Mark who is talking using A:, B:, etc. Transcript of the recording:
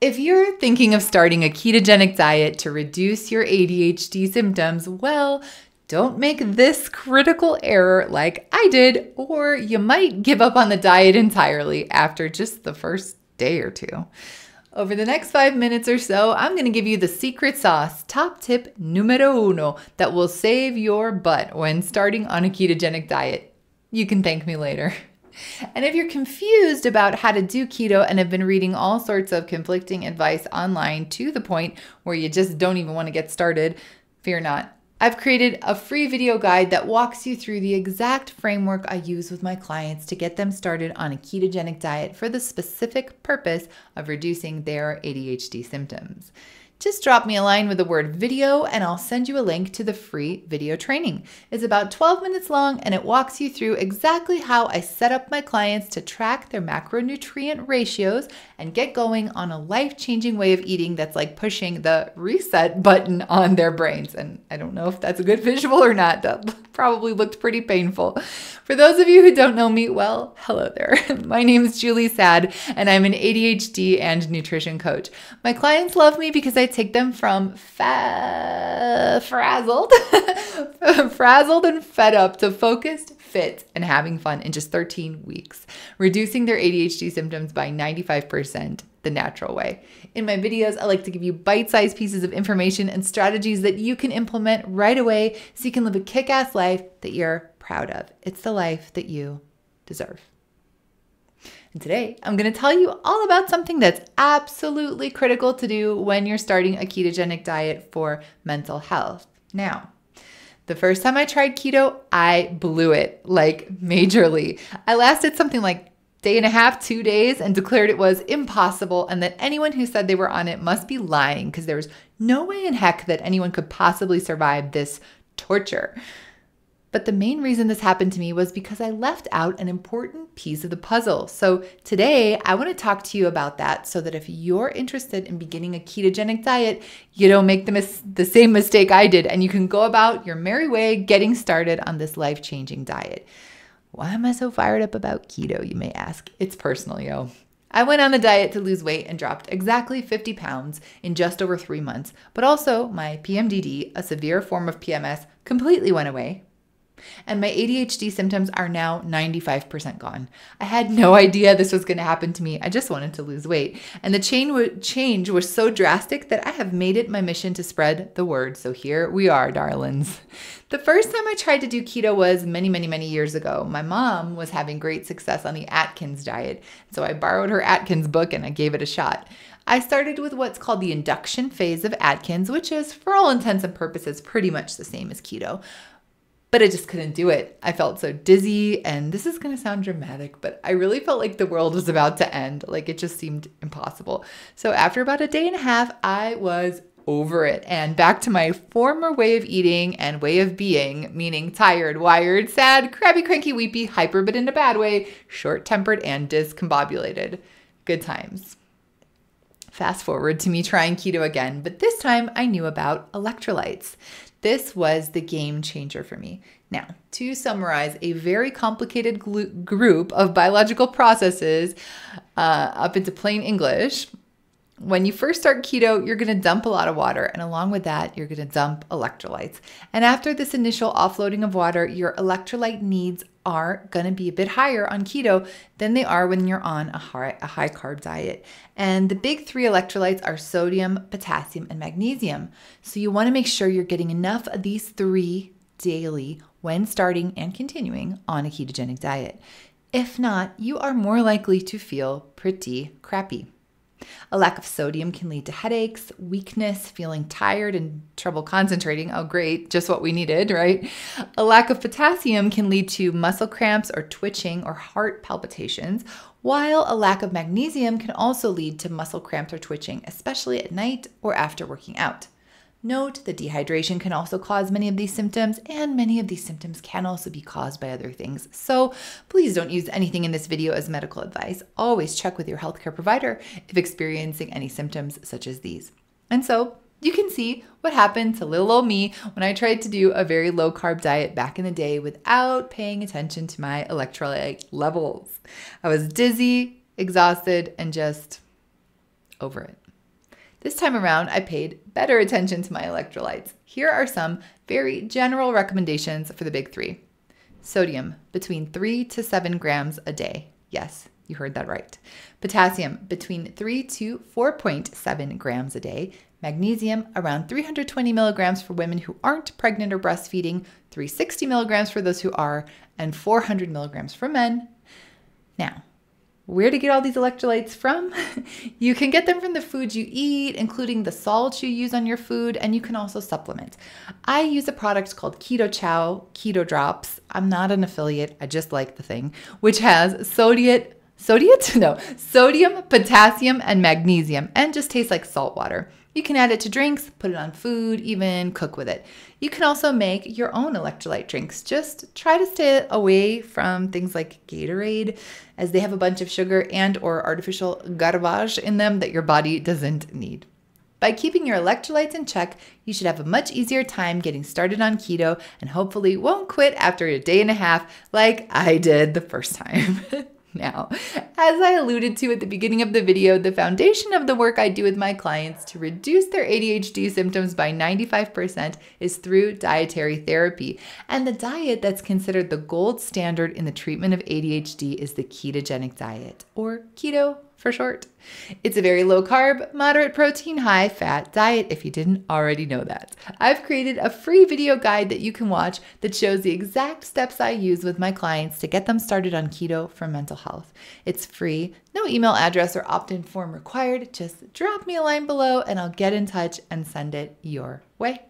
A: If you're thinking of starting a ketogenic diet to reduce your ADHD symptoms, well, don't make this critical error like I did, or you might give up on the diet entirely after just the first day or two. Over the next 5 minutes or so, I'm going to give you the secret sauce, top tip numero uno, that will save your butt when starting on a ketogenic diet. You can thank me later. And if you're confused about how to do keto and have been reading all sorts of conflicting advice online to the point where you just don't even want to get started, fear not. I've created a free video guide that walks you through the exact framework I use with my clients to get them started on a ketogenic diet for the specific purpose of reducing their ADHD symptoms. Just drop me a line with the word video and I'll send you a link to the free video training. It's about 12 minutes long and it walks you through exactly how I set up my clients to track their macronutrient ratios and get going on a life-changing way of eating that's like pushing the reset button on their brains. And I don't know if that's a good visual or not. That probably looked pretty painful. For those of you who don't know me, well, hello there. My name is Julie Saad and I'm an ADHD and nutrition coach. My clients love me because I take them from frazzled and fed up to focused, fit, and having fun in just 13 weeks, reducing their ADHD symptoms by 95% the natural way. In my videos, I like to give you bite-sized pieces of information and strategies that you can implement right away so you can live a kick-ass life that you're proud of. It's the life that you deserve. And today, I'm going to tell you all about something that's absolutely critical to do when you're starting a ketogenic diet for mental health. Now, the first time I tried keto, I blew it, like majorly. I lasted something like day and a half, 2 days, and declared it was impossible and that anyone who said they were on it must be lying because there was no way in heck that anyone could possibly survive this torture. But the main reason this happened to me was because I left out an important piece of the puzzle. So today, I want to talk to you about that so that if you're interested in beginning a ketogenic diet, you don't make the same mistake I did and you can go about your merry way getting started on this life-changing diet. Why am I so fired up about keto, you may ask? It's personal, yo. I went on the diet to lose weight and dropped exactly 50 pounds in just over 3 months, but also my PMDD, a severe form of PMS, completely went away. And my ADHD symptoms are now 95% gone. I had no idea this was going to happen to me. I just wanted to lose weight. And the change was so drastic that I have made it my mission to spread the word. So here we are, darlings. The first time I tried to do keto was many years ago. My mom was having great success on the Atkins diet. So I borrowed her Atkins book and I gave it a shot. I started with what's called the induction phase of Atkins, which is, for all intents and purposes, pretty much the same as keto. But I just couldn't do it. I felt so dizzy, and this is going to sound dramatic, but I really felt like the world was about to end. Like it just seemed impossible. So after about a day and a half, I was over it and back to my former way of eating and way of being, meaning tired, wired, sad, crabby, cranky, weepy, hyper, but in a bad way, short-tempered, and discombobulated. Good times. Fast forward to me trying keto again, but this time I knew about electrolytes. This was the game changer for me. Now, to summarize a very complicated group of biological processes up into plain English, when you first start keto, you're going to dump a lot of water, and along with that, you're going to dump electrolytes. And after this initial offloading of water, your electrolyte needs are going to be a bit higher on keto than they are when you're on a high carb diet. And the big three electrolytes are sodium, potassium, and magnesium. So you want to make sure you're getting enough of these three daily when starting and continuing on a ketogenic diet. If not, you are more likely to feel pretty crappy. A lack of sodium can lead to headaches, weakness, feeling tired, and trouble concentrating. Oh, great, just what we needed, right? A lack of potassium can lead to muscle cramps or twitching or heart palpitations, while a lack of magnesium can also lead to muscle cramps or twitching, especially at night or after working out. Note that dehydration can also cause many of these symptoms, and many of these symptoms can also be caused by other things. So please don't use anything in this video as medical advice. Always check with your healthcare provider if experiencing any symptoms such as these. And so you can see what happened to little old me when I tried to do a very low carb diet back in the day without paying attention to my electrolyte levels. I was dizzy, exhausted, and just over it. This time around, I paid better attention to my electrolytes. Here are some very general recommendations for the big three. Sodium, between 3 to 7 grams a day. Yes, you heard that right. Potassium, between 3 to 4.7 grams a day. Magnesium, around 320 milligrams for women who aren't pregnant or breastfeeding, 360 milligrams for those who are, and 400 milligrams for men. Now, where to get all these electrolytes from? You can get them from the foods you eat, including the salts you use on your food, and you can also supplement. I use a product called Keto Drops. I'm not an affiliate, I just like the thing, which has sodium, potassium, and magnesium, and just tastes like salt water. You can add it to drinks, put it on food, even cook with it. You can also make your own electrolyte drinks. Just try to stay away from things like Gatorade, as they have a bunch of sugar and or artificial garbage in them that your body doesn't need. By keeping your electrolytes in check, you should have a much easier time getting started on keto and hopefully won't quit after a day and a half like I did the first time. Now, as I alluded to at the beginning of the video, the foundation of the work I do with my clients to reduce their ADHD symptoms by 95% is through dietary therapy. And the diet that's considered the gold standard in the treatment of ADHD is the ketogenic diet, or keto for short. It's a very low carb, moderate protein, high fat diet if you didn't already know that. I've created a free video guide that you can watch that shows the exact steps I use with my clients to get them started on keto for mental health. It's free, no email address or opt-in form required. Just drop me a line below and I'll get in touch and send it your way.